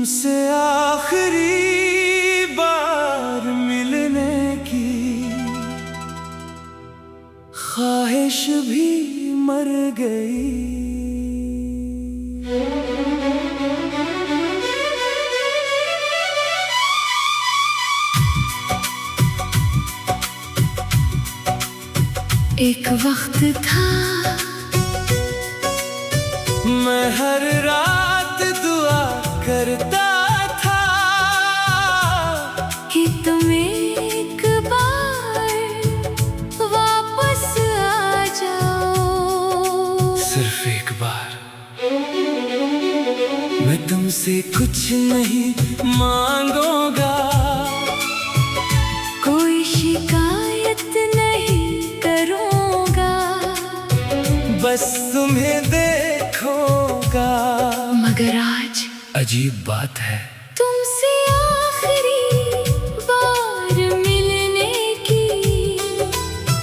तुमसे आखिरी बार मिलने की ख्वाहिश भी मर गई। एक वक्त था मैं हर रात दुआ करता था कि तुम एक बार वापस आ जाओ। सिर्फ एक बार। मैं तुमसे कुछ नहीं मांगूंगा, कोई शिकायत नहीं करूँगा, बस तुम्हें देखूंगा। मगर आज अजीब बात है, तुमसे आखिरी बार मिलने की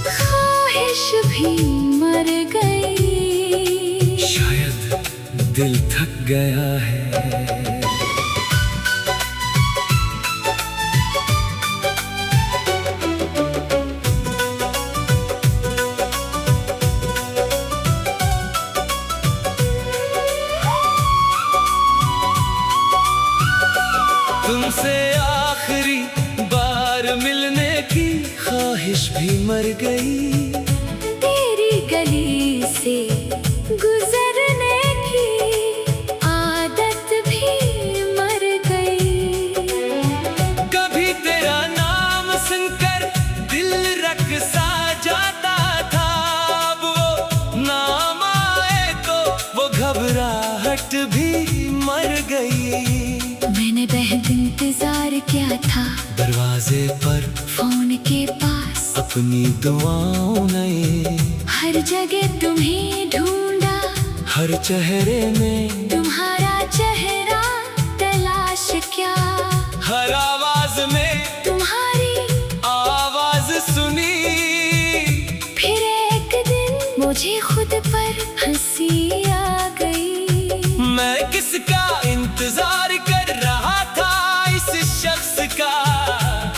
ख्वाहिश भी मर गई। शायद दिल थक गया है। तुमसे आखिरी बार मिलने की ख्वाहिश भी मर गई। तेरी गली से गुजरने की आदत भी मर गई। कभी तेरा नाम सुनकर दिल रक़्सा जाता था, वो नाम आए तो वो घबराहट भी मर गई। मैंने बेहद इंतजार किया था, दरवाजे पर फोन के पास अपनी दुआओं ने, हर जगह तुम्हें ढूंढा, हर चेहरे में तुम्हारा चेहरा तलाश किया, हर आवाज में तुम्हारी आवाज सुनी। फिर एक दिन मुझे खुद पर हंसी आ गई। मैं किसका इंतजार कर रहा था, इस शख्स का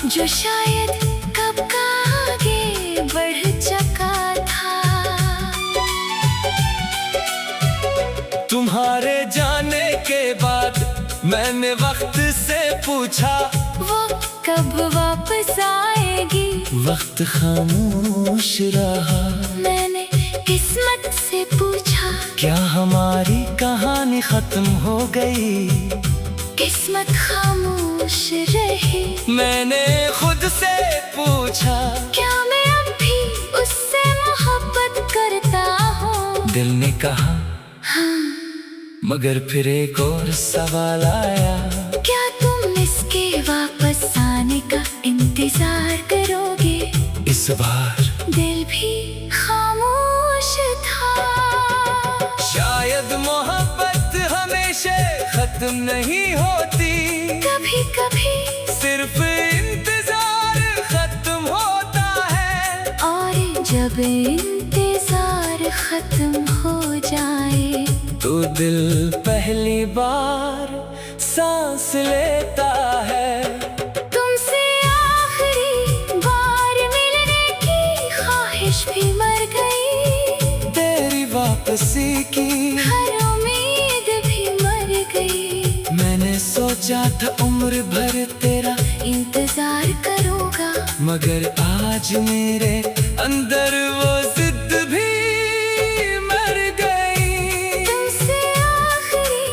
जो शायद कब का आगे बढ़ चुका था। तुम्हारे जाने के बाद मैंने वक्त से पूछा, वो कब वापस आएगी। वक्त खामोश रहा। मैंने किस्मत से पूछा, क्या हमारी कहानी खत्म हो गई। किस्मत खामोश रही। मैंने खुद से पूछा, क्या मैं अब भी उससे मोहब्बत करता हूँ। दिल ने कहा हाँ, मगर फिर एक और सवाल आया, क्या तुम इसके वापस आने का इंतजार करोगे। इस बार दिल भी खामोश था। शायद मोहब्बत हमेशा खत्म नहीं होती, कभी कभी सिर्फ इंतजार खत्म होता है। और जब इंतजार खत्म हो जाए तो दिल पहली बार सांस लेता है। तुमसे आखिरी बार मिलने की ख्वाहिश भी मर गई। तेरी वापसी की हर उम्मीद भी मर गई। मैंने सोचा था उम्र भर तेरा इंतजार करूँगा, मगर आज मेरे अंदर वो जिद भी मर गई। तुमसे आखिरी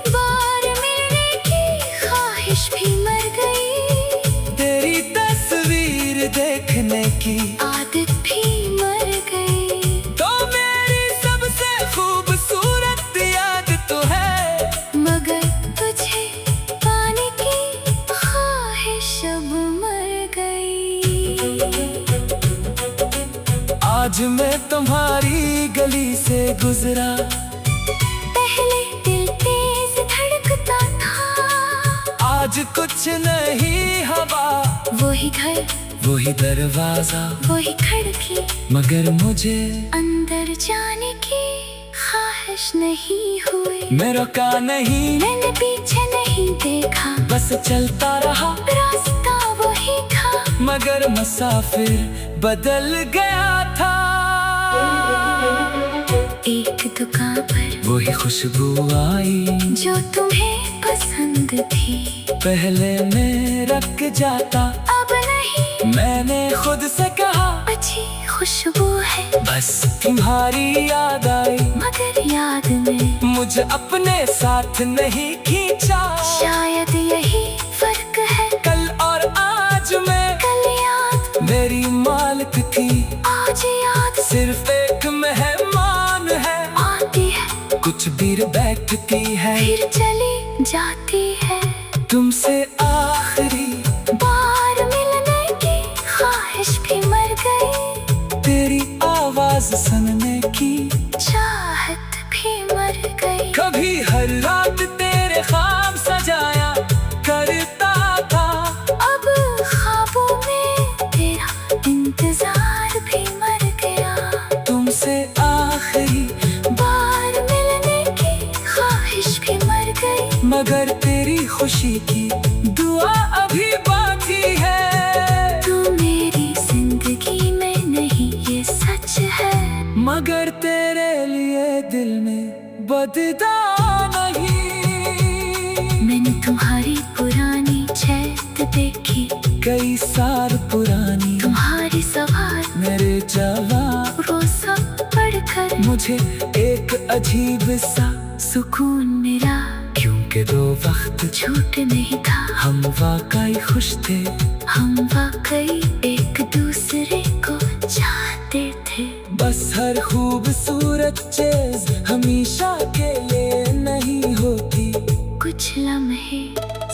बार मिलने की ख्वाहिश भी मर गई। तेरी तस्वीर देखने की आदत भी मर गई। तो मेरी सबसे खूबसूरत याद तो है, मगर तुझे पाने की ख्वाहिश अब मर गई। आज मैं तुम्हारी गली से गुजरा, पहले दिल तेज धड़कता था। आज कुछ नहीं हवा, वही घर, वही दरवाजा, वही खिड़की, मगर मुझे अंदर जाने की ख्वाहिश नहीं हुई। मैं रुका नहीं, मैंने पीछे नहीं नहीं देखा, बस चलता रहा रास्ता वही था, मगर मुसाफिर बदल गया था। एक दुकान पर वही खुशबू आई जो तुम्हें पसंद थी, पहले मैं रख जाता, अब नहीं। मैंने खुद से कहा अच्छी खुशबू है, बस तुम्हारी याद आई, मगर याद ने मुझे अपने साथ नहीं खींचा। शायद यही फर्क है, कल और आज में कल याद मेरी मालिक थी, आज याद सिर्फ एक मेहमान है। आती है कुछ देर बैठती है, फिर चली जाती है। तुमसे आखिरी बार मिलने की ख्वाहिश भी मर गई, तेरी आवाज सुनने की चाहत भी मर गई। कभी हर रात तेरे ख्वाब सजाया करता था, अब ख्वाबों में तेरा इंतजार भी मर गया। तुमसे आखिरी बार मिलने की ख्वाहिश भी मर गई, मगर तेरी खुशी की दुआ अभी बाकी है। तू मेरी जिंदगी में नहीं, ये सच है, मगर तेरे लिए दिल में बददा नहीं। मैंने तुम्हारी पुरानी चैत देखी, कई साल पुरानी तुम्हारी सवार मेरे जवाब, वो सब पढ़कर मुझे एक अजीब सा सुकून मिला, क्योंकि दो वक्त झूठ नहीं था, हम वाकई खुश थे। हम वाकई एक दूसरे को चाहते थे। बस हर खूबसूरत चीज हमेशा के लिए नहीं होती, कुछ लम्हे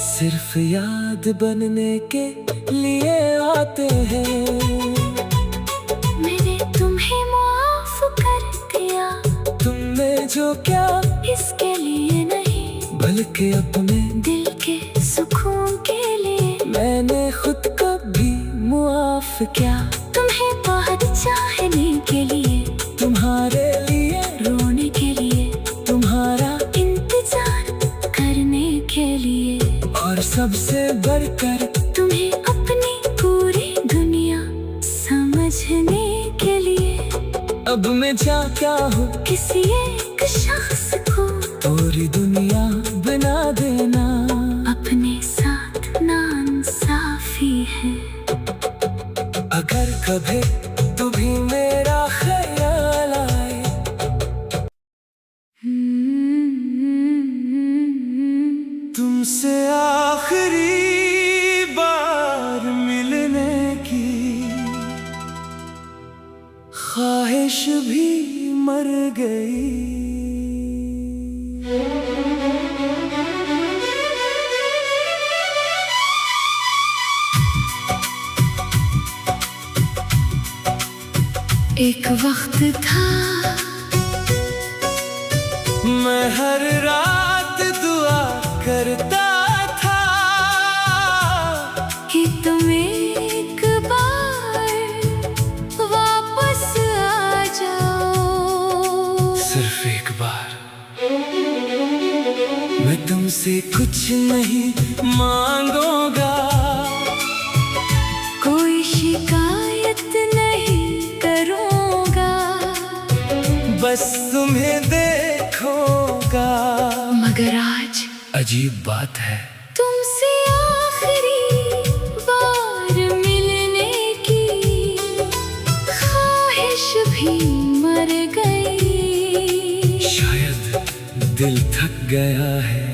सिर्फ याद बनने के लिए आते हैं। मैंने तुम्हें माफ कर दिया, तुमने जो क्या इसके लिए नहीं, बल्कि अपने दिल के सुकून के लिए। मैंने खुद को भी मुआफ किया, तुम्हें बहुत चाहने के लिए, तुम्हारे लिए रोने के लिए, तुम्हारा इंतजार करने के लिए, और सबसे बढ़कर तुम्हें अपनी पूरी दुनिया समझने के लिए। अब मैं क्या हूँ किसी एक शख्स को पूरी दुनिया बना देना, अपने साथ नाइंसाफी है। अगर कभी तू भी मेरा ख्याल आए, तुमसे आखिरी बार मिलने की ख्वाहिश भी मर गई। एक वक्त था मैं हर रात दुआ करता था कि तुम एक बार वापस आ जाओ। सिर्फ एक बार। मैं तुमसे कुछ नहीं मांगूंगा, कोई शिकायत नहीं करूँगा, बस तुम्हें देखूंगा। मगर आज अजीब बात है, तुमसे आखिरी बार मिलने की ख्वाहिश भी मर गई। शायद दिल थक गया है।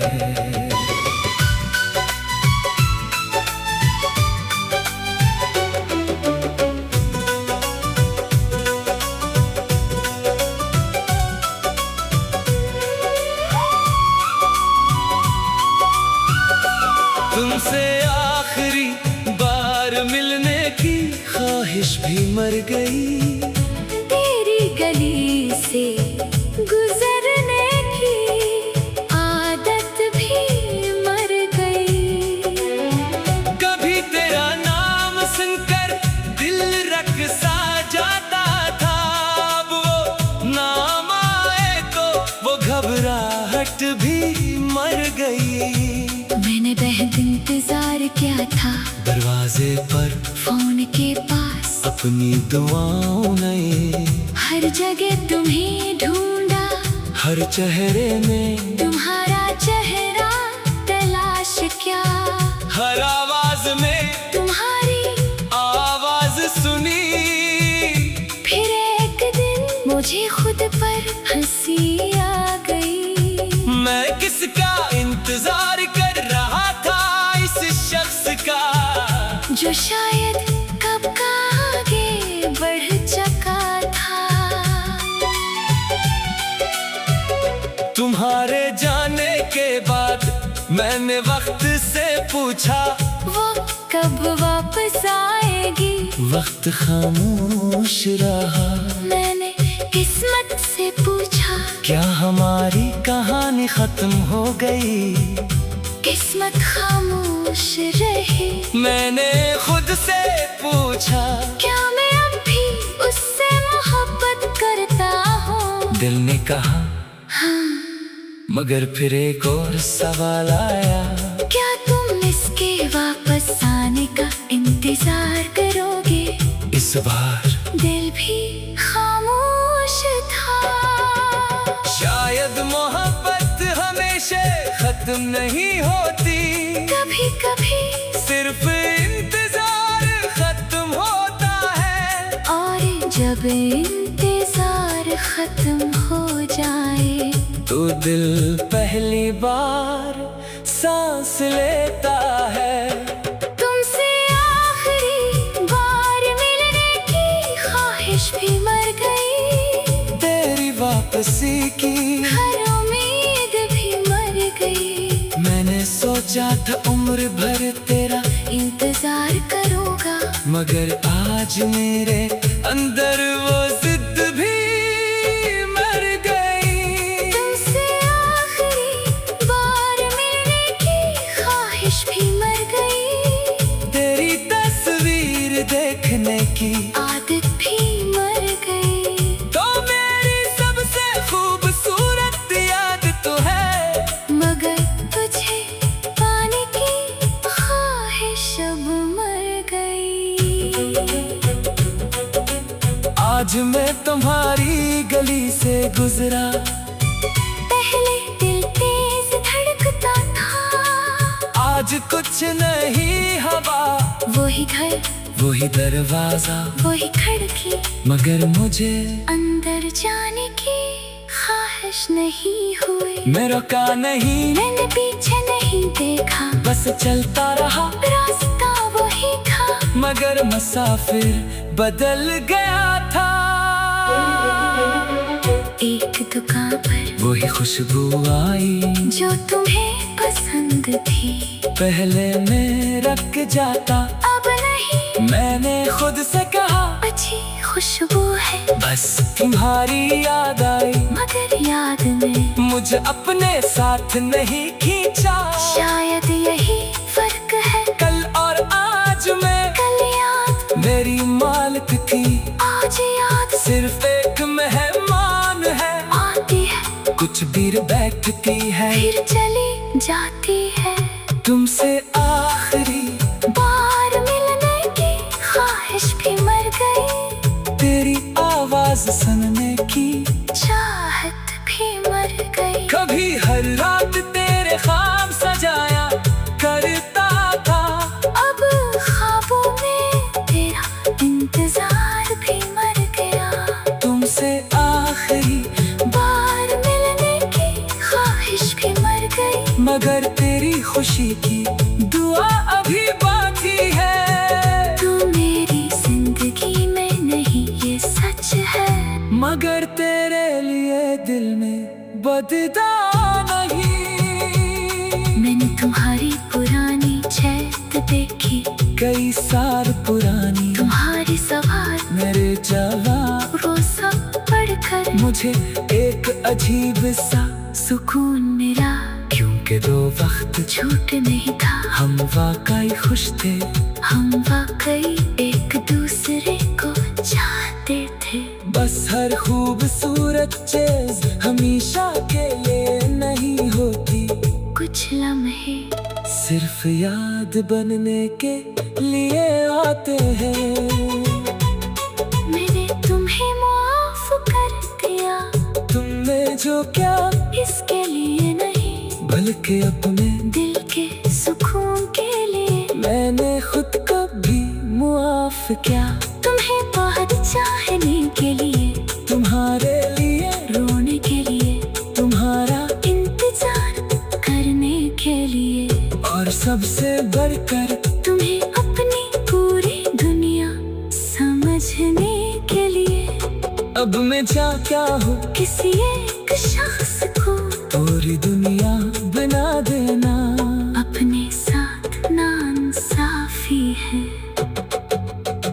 तुमसे आखिरी बार मिलने की ख्वाहिश भी मर गई। तेरी गली से गुजरने की आदत भी मर गई। कभी तेरा नाम सुनकर दिल रख सा जाता था, अब वो नाम आए तो वो घबराहट भी मर गई। तुम्हें बेहद इंतजार क्या था, दरवाजे पर फोन के पास अपनी दुआओं ने, हर जगह तुम्हें ढूंढा, हर चेहरे में तुम्हारा चेहरा तलाश क्या, हर आवाज में तुम्हारी आवाज सुनी। फिर एक दिन मुझे खुद पर हंसी आ गई। मैं किसका इंतजार कर रहा था, इस शख्स का जो शायद कब का आगे बढ़ चुका था। तुम्हारे जाने के बाद मैंने वक्त से पूछा, वो कब वापस आएगी। वक्त खामोश रहा। मैंने किस्मत से पूछा, क्या हमारी कहानी खत्म हो गई। किस्मत खामोश रही। मैंने खुद से पूछा, क्या मैं अब भी उससे मोहब्बत करता हूँ। दिल ने कहा हाँ। मगर फिर एक और सवाल आया, क्या तुम इसके वापस आने का इंतजार करोगे। इस बार दिल भी खामोश था। शायद मोहब्बत हमेशा खत्म नहीं होती, कभी कभी सिर्फ इंतजार खत्म होता है। और जब इंतजार खत्म हो जाए तो दिल पहली बार सांस लेता है। तुमसे आखिरी बार मिलने की ख्वाहिश भी मर गई। तेरी वापसी की हर उम्मीद भी मर गई। मैंने सोचा था उम्र भर तेरा इंतजार करूँगा, मगर आज मेरे अंदर वो जिद भी मर गई। तुमसे आखिरी बार मिलने की ख्वाहिश भी मर गई। तेरी तस्वीर देखने की आदत भी मर गई। तो मेरी सबसे खूबसूरत याद तो है, मगर तुझे पाने की ख्वाहिश अब मर गई। आज मैं तुम्हारी गली से गुजरा, पहले दिल तेज धड़कता था। आज कुछ नहीं हवा, वही घर, वही दरवाजा, वही खिड़की, मगर मुझे अंदर जाने की ख्वाहिश नहीं हुई। मैं रुका नहीं, मैंने पीछे नहीं देखा, बस चलता रहा। रास्ता वही था, मगर मुसाफिर बदल गया था। एक दुकान पर वही खुशबू आई जो तुम्हें पसंद थी। पहले मैं रख जाता, अब नहीं, मैंने खुद से कहा अच्छी खुशबू है। बस तुम्हारी याद आई, मगर याद ने मुझे अपने साथ नहीं खींचा। शायद यही फर्क है, कल और आज में कल याद मेरी मालिक थी, आज याद सिर्फ एक मेहमान है। आती है, कुछ देर बैठती है, फिर चली जाती है। तुमसे आखिरी बार मिलने की ख्वाहिश भी मर गई। तेरी आवाज सुनने की चाहत भी मर गई। कभी हर रात तेरे ख्वाब सजाया करता था, अब ख्वाबों में तेरा इंतजार भी मर गया। तुमसे आखिरी बार मिलने की ख्वाहिश भी मर गई। मगर तेरी खुशी की दुआ अभी बाकी है। तू मेरी जिंदगी में नहीं, ये सच है। मगर तेरे लिए दिल में बददा नहीं। मैंने तुम्हारी पुरानी चैट देखी, कई साल पुरानी तुम्हारी सवाल मेरे जवाब, रोज़ा पढ़कर मुझे एक अजीब सा सुकून मिला। क्योंकि दो वक्त झूठ नहीं था, हम वाकई खुश थे। हम वाकई एक दूसरे को चाहते थे। बस हर खूबसूरत चीज हमेशा के लिए नहीं होती, कुछ लम्हे सिर्फ सिर्फ याद बनने के लिए आते हैं। मैंने तुम्हें माफ कर दिया, तुमने जो क्या इसके लिए नहीं, बल्कि अपने दिल के सुकून के लिए। मैंने खुद को भी मुआफ किया, तुम्हें बहुत चाहने के लिए, तुम्हारे लिए रोने के लिए, तुम्हारा इंतजार करने के लिए, और सबसे बढ़कर तुम्हें अपनी पूरी दुनिया समझने के लिए। अब मैं क्या हूँ किसी एक शख्स को पूरी दुनिया बना देना अपने साथ नाइंसाफी है।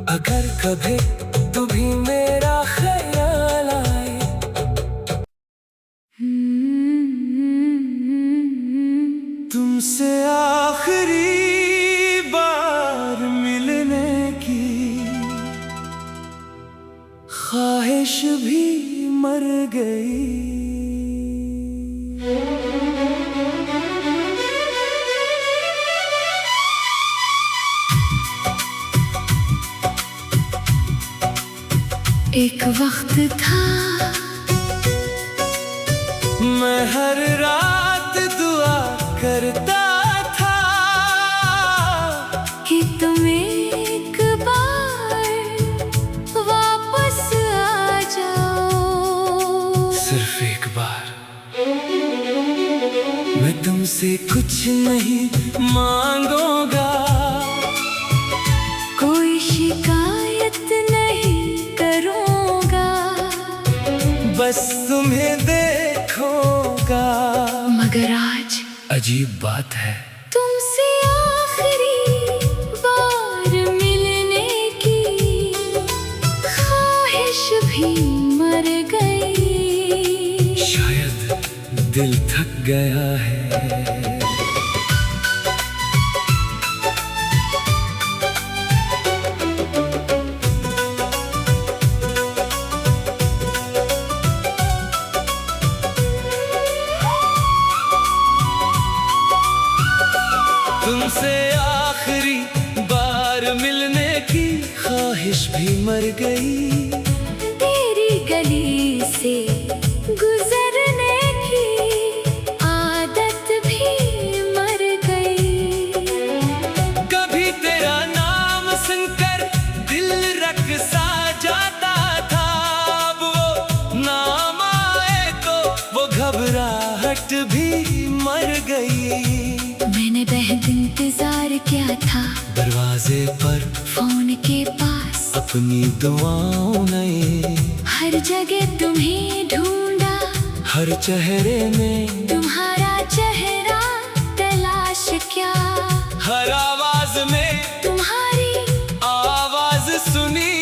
अगर कभी तू भी मेरा ख्याल आए, तुमसे आखिरी बार मिलने की ख्वाहिश भी मर गई। एक वक्त था मैं हर रात दुआ करता था कि तुम एक बार वापस आ जाओ। सिर्फ एक बार। मैं तुमसे कुछ नहीं मांगूंगा, कोई शिकायत नहीं करूँगा, बस तुम्हें देखूंगा। मगर आज अजीब बात है, तुमसे आखिरी बार मिलने की ख्वाहिश भी मर गई। शायद दिल थक गया है। तुमसे आखिरी बार मिलने की ख्वाहिश भी मर गई। तेरी गली से गुजरने की आदत भी मर गई। कभी तेरा नाम सुनकर दिल रक़्सा जाता था, अब वो नाम आए तो वो घबराहट भी मर गई। मैंने बेहद इंतजार किया था, दरवाजे पर फोन के पास अपनी दुआओं ने, हर जगह तुम्हें ढूंढा, हर चेहरे में तुम्हारा चेहरा तलाश किया, हर आवाज में तुम्हारी आवाज सुनी।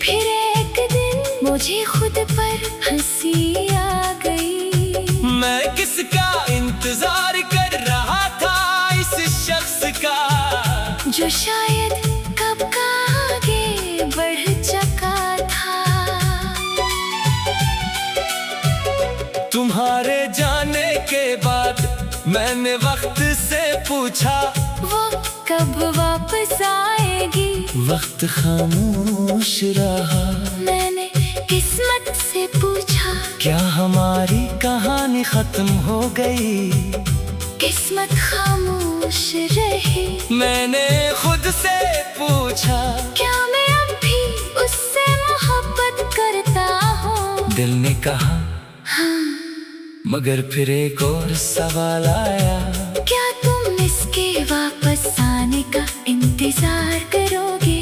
फिर एक दिन मुझे खुद पर हंसी आ गई। मैं किसका इंतजार कर रहा था, इस शख्स का जो शायद कब का आगे बढ़ चुका था। तुम्हारे जाने के बाद मैंने वक्त से पूछा, वो कब वापस आएगी। वक्त खामोश रहा। मैंने किस्मत से पूछा, क्या हमारी कहानी खत्म हो गई। किस्मत खामोश रही। मैंने खुद से पूछा, क्या मैं अब भी उससे मोहब्बत करता हूँ। दिल ने कहा हाँ। मगर फिर एक और सवाल आया, क्या तुम इसके वापस आने का इंतजार करोगे।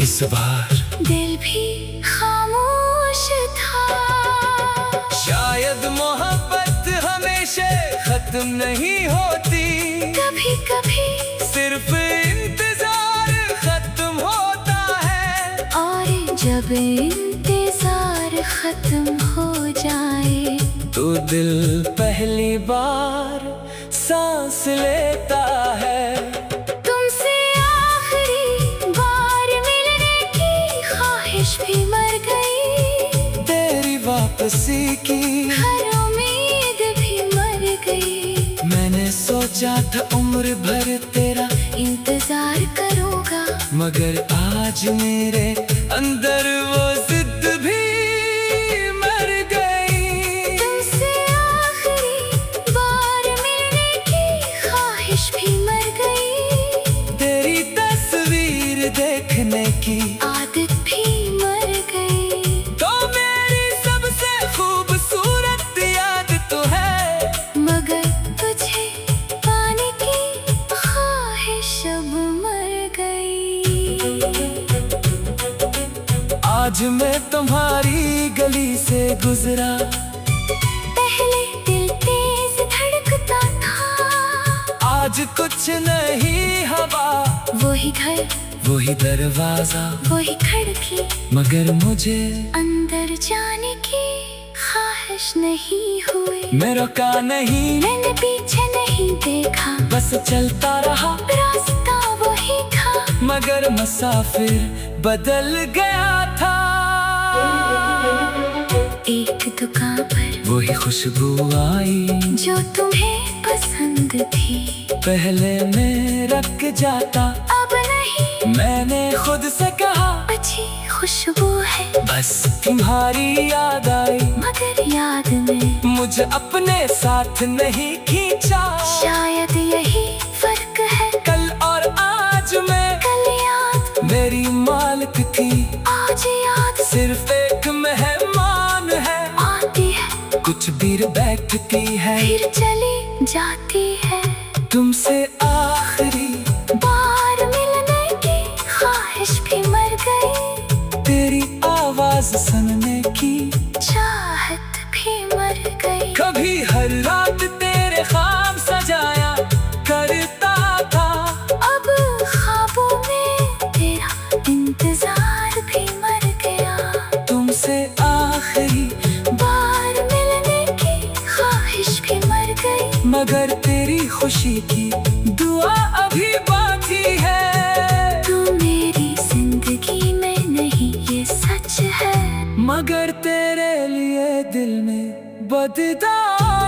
इस बार दिल भी खामोश था। शायद मोहब्बत हमेशा खत्म नहीं होती, कभी कभी सिर्फ इंतजार खत्म होता है। और जब इंतजार खत्म हो जाए तो दिल पहली बार सांस लेता है। तुमसे आखिरी बार मिलने की ख्वाहिश भी मर गई। तेरी वापसी की हर उम्मीद भी मर गई। मैंने सोचा सोचा था उम्र भर तेरा इंतजार करूँगा, मगर आज मेरे अंदर वो जिद भी मर गई। तुमसे आखिरी बार मिलने की ख्वाहिश भी मर गई, तेरी तस्वीर देखने की आदत भी मर गई। तो मेरी सबसे खूबसूरत याद तो है, मगर तुझे पाने की ख्वाहिश अब मर गई। आज मैं तुम्हारी गली से गुजरा, पहले दिल तेज धड़कता था, आज कुछ नहीं हवा, वही घर वही दरवाजा, वही खिड़की, मगर मुझे अंदर जाने की ख्वाहिश नहीं हुई। मैं रुका नहीं, मैंने पीछे नहीं देखा, बस चलता रहा, रास्ता वही था, मगर मुसाफिर बदल गया था। एक दुकान पर वही खुशबू आई जो तुम्हें पसंद थी, पहले मैं रख जाता, अब नहीं, मैंने खुद से कहा अच्छी खुशबू है, बस तुम्हारी याद आई, मगर याद में मुझे अपने साथ नहीं खींचा। शायद यही फर्क है, कल और आज में कल याद मेरी मालिक थी, आज याद सिर्फ एक मेहमान है, आती है कुछ देर बैठती है, फिर चली जाती है। तुमसे आखिरी बार मिलने की ख्वाहिश भी मर गई, तेरी आवाज सुनने की चाहत भी मर गई। कभी हर रात तेरे ख्वाब सजाया करता था, अब ख्वाबों में तेरा इंतजार भी मर गया। तुमसे आखिरी बार मिलने की ख्वाहिश भी मर गई, मगर तेरी खुशी की दुआ अभी बाकी है। तू मेरी जिंदगी में नहीं, ये सच है, मगर तेरे लिए दिल में बददा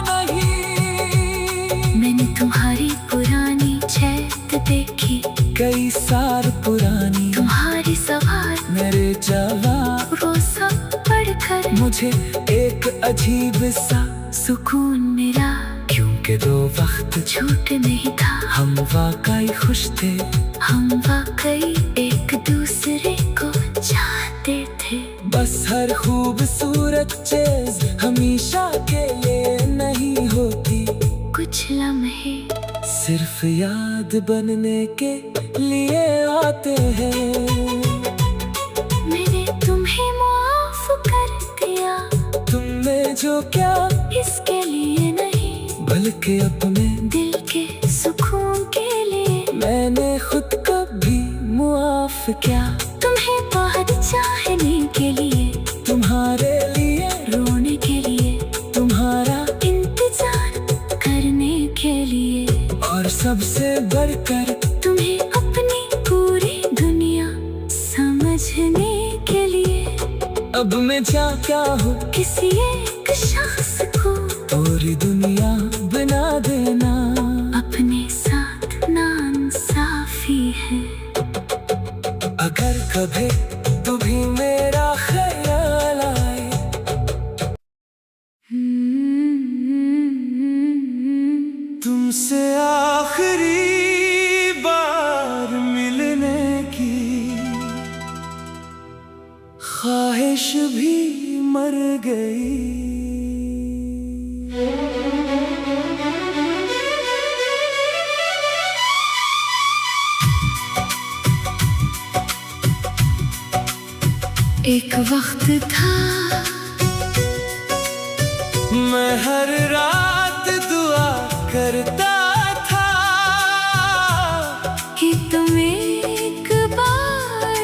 नहीं। मैंने तुम्हारी पुरानी छत देखी, कई साल पुरानी तुम्हारी सवार मेरे जवाब, वो सब पढ़कर मुझे एक अजीब सा सुकून मिला, क्योंकि दो वक्त झूठ नहीं था, हम वाकई खुश थे, हम वाकई एक दूसरे को चाहते थे। बस हर खूबसूरत चीज हमेशा के लिए नहीं होती, कुछ लम्हे सिर्फ याद बनने के लिए आते हैं। मैंने तुम्हें माफ कर दिया, तुमने जो क्या इसके लिए नहीं, बल्कि अपने दिल के सुकून के लिए। मैंने खुद को भी मुआफ किया, तुम्हें बहुत चाहने के लिए, तुम्हारे लिए रोने के लिए, तुम्हारा इंतजार करने के लिए, और सबसे बढ़कर तुम्हें अपनी पूरी दुनिया समझने के लिए। अब मैं क्या हूँ, किसी एक शख्स को पूरी दुनिया बना देना अपने साथ नाइंसाफी है। अगर कभी तू भी मेरा ख्याल आए, तुमसे आखिरी बार मिलने की ख्वाहिश भी मर गई। एक वक्त था मैं हर रात दुआ करता था कि तुम एक बार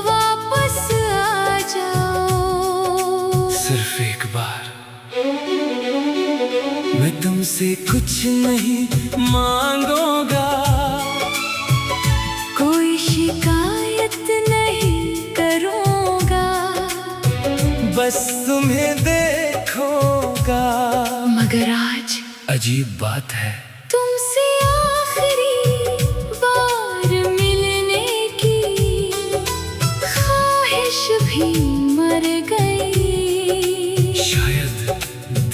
वापस आ जाओ। सिर्फ एक बार। मैं तुमसे कुछ नहीं मांगूंगा, कोई शिकायत नहीं करूँगा, बस तुम्हें देखूंगा। मगर आज अजीब बात है, तुम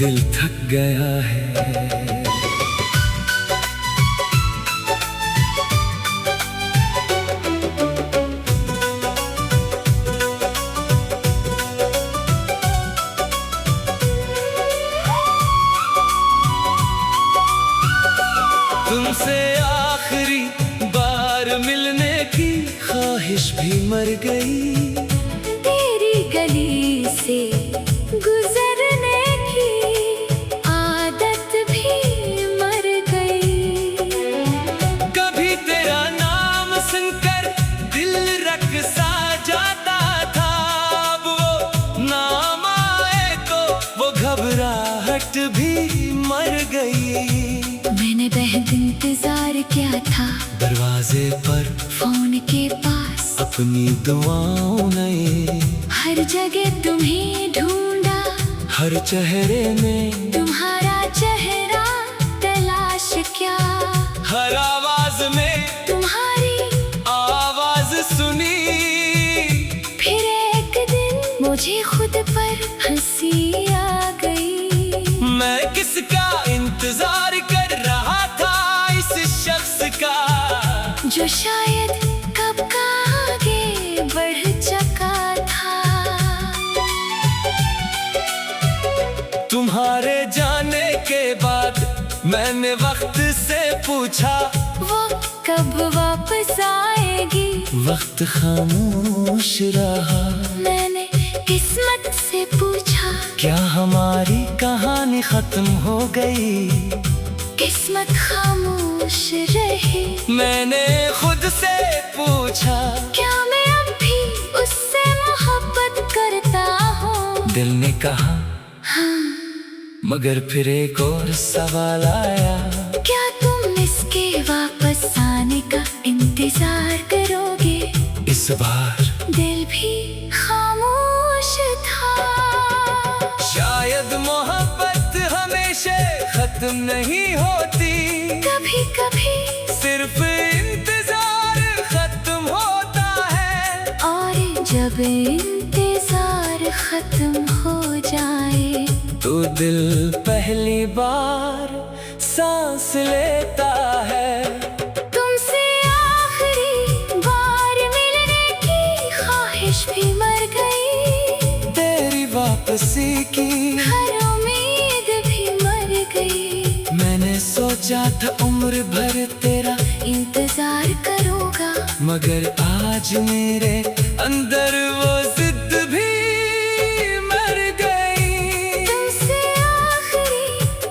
दिल थक गया है। तुमसे आखिरी बार मिलने की ख्वाहिश भी मर गई। तेरी गली से गुजरने की आदत भी मर गई। कभी तेरा नाम सुनकर दिल रक़्सा जाता था, अब वो नाम आए तो वो घबराहट भी मर गई। मैंने बेहद इंतजार किया था, दरवाजे पर फोन के पास अपनी दुआओं ने, हर जगह तुम्हें ढूंढा, हर चेहरे में तुम्हारा चेहरा तलाश किया। हर आवाज में तुम्हारी आवाज सुनी। फिर एक दिन मुझे खुद पर हंसी आ गई। मैं किसका इंतजार कर रहा था, इस शख्स का जो शायद कब का आगे बढ़ चुका था। तुम्हारे जाने के बाद मैंने वक्त से पूछा, वो कब वापस आएगी। वक्त खामोश रहा। मैंने किस्मत से पूछा, क्या हमारी कहानी खत्म हो गई। किस्मत खामोश रही। मैंने खुद से पूछा, क्या मैं अब भी उससे मोहब्बत करता हूँ। दिल ने कहा हाँ, मगर फिर एक और सवाल आया, क्या तुम इसके वापस आने का इंतजार करोगे। इस बार दिल भी खामोश था। शायद मोहब्बत हमेशा खत्म नहीं होती, कभी कभी सिर्फ इंतजार खत्म होता है। और जब इंतजार खत्म हो जाए तो दिल पहली बार सांस लेता है। तुमसे आखिरी बार मिलने की ख्वाहिश भी मर गई। तेरी वापसी की हर उम्मीद भी मर गई। मैंने सोचा था उम्र भर तेरा इंतजार करूँगा, मगर आज मेरे अंदर वो जिद भी मर गई। तुमसे आखिरी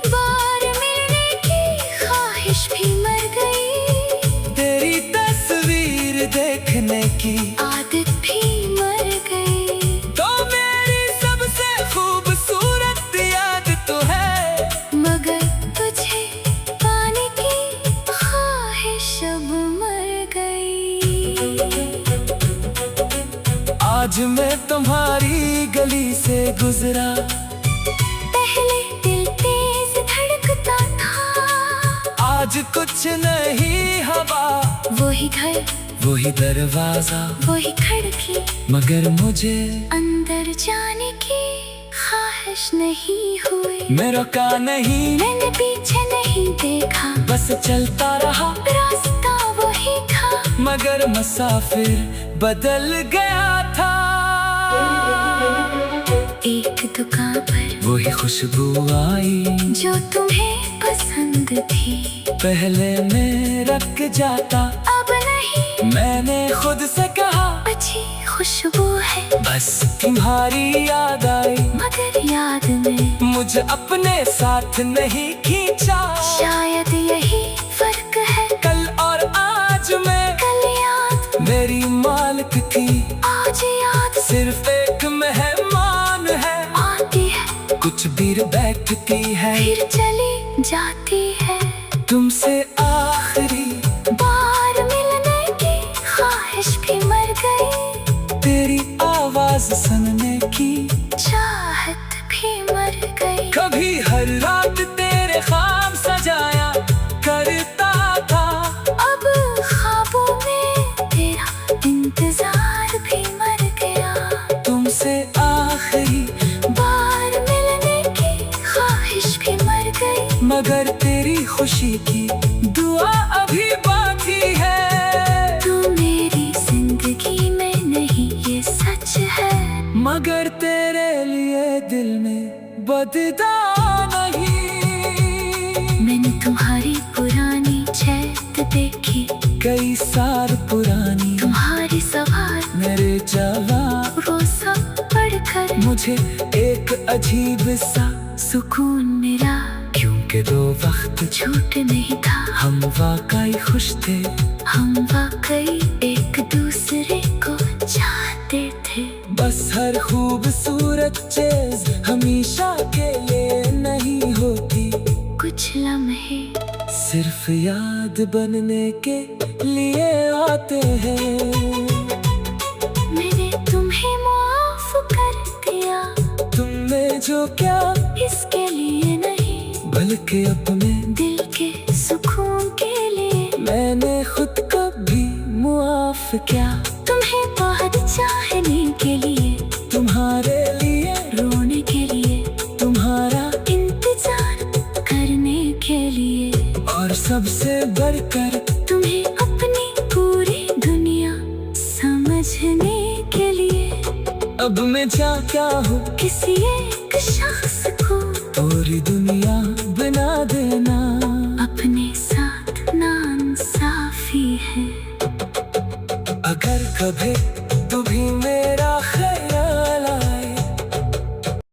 बार मिलने की ख्वाहिश भी मर गई। तेरी तस्वीर देखने की आदत भी मर गई। तो मेरी सबसे खूबसूरत याद तो है, मगर तुझे पाने की ख्वाहिश अब मर गई। आज मैं तुम्हारी गली से गुजरा, पहले दिल तेज धड़कता था। आज कुछ नहीं हवा, वही घर, वही दरवाजा, वही खिड़की, मगर मुझे अंदर जाने की ख्वाहिश नहीं हुई। मैं रुका नहीं, मैंने पीछे नहीं देखा, बस चलता रहा। रास्ता वही था, मगर मुसाफिर बदल गया था। एक दुकान पर वही खुशबू आई जो तुम्हें पसंद थी। पहले मैं रख जाता, अब नहीं, मैंने खुद से कहा अच्छी खुशबू है। बस तुम्हारी याद आई, मगर याद ने मुझे अपने साथ नहीं खींचा। शायद यही फर्क है, कल और आज में कल याद मेरी मालिक थी, आज याद सिर्फ एक मेहमान है। आती है, कुछ देर बैठती है, फिर चली जाती है। तुमसे आखिरी बार मिलने की ख्वाहिश भी मर गई। तेरी आवाज सुनने की चाहत भी मर गई। कभी हर रात तेरे ख्वाब सजाया करता था, अब ख्वाबों में तेरा इंतजार भी मर गया। तुमसे आखिरी बार मिलने की ख्वाहिश मगर तेरी खुशी की दुआ अभी बाकी है। तू मेरी जिंदगी में नहीं ये सच है, मगर तेरे लिए दिल में बददा नहीं। मैंने तुम्हारी पुरानी चैट देखी, कई साल पुरानी तुम्हारी सवाल मेरे जवाब, वो सब पढ़कर मुझे एक अजीब सा सुकून मिला। क्योंकि दो वक्त झूठ नहीं था, हम वाकई खुश थे। हम वाकई एक दूसरे को चाहते थे। बस हर खूबसूरत चीज हमेशा के लिए नहीं होती, कुछ लम्हे सिर्फ याद बनने के लिए आते हैं। मैंने तुम्हें माफ कर दिया, तुमने जो क्या इसके लिए नहीं, बल्कि अपने दिल के सुकून के लिए। मैंने खुद को भी मुआफ किया, तुम्हें बहुत चाहने के लिए, तुम्हारे लिए रोने के लिए, तुम्हारा इंतजार करने के लिए, और सबसे बढ़कर तुम्हें अपनी पूरी दुनिया समझने के लिए। अब मैं क्या हूँ किसी एक शख्स को पूरी दुनिया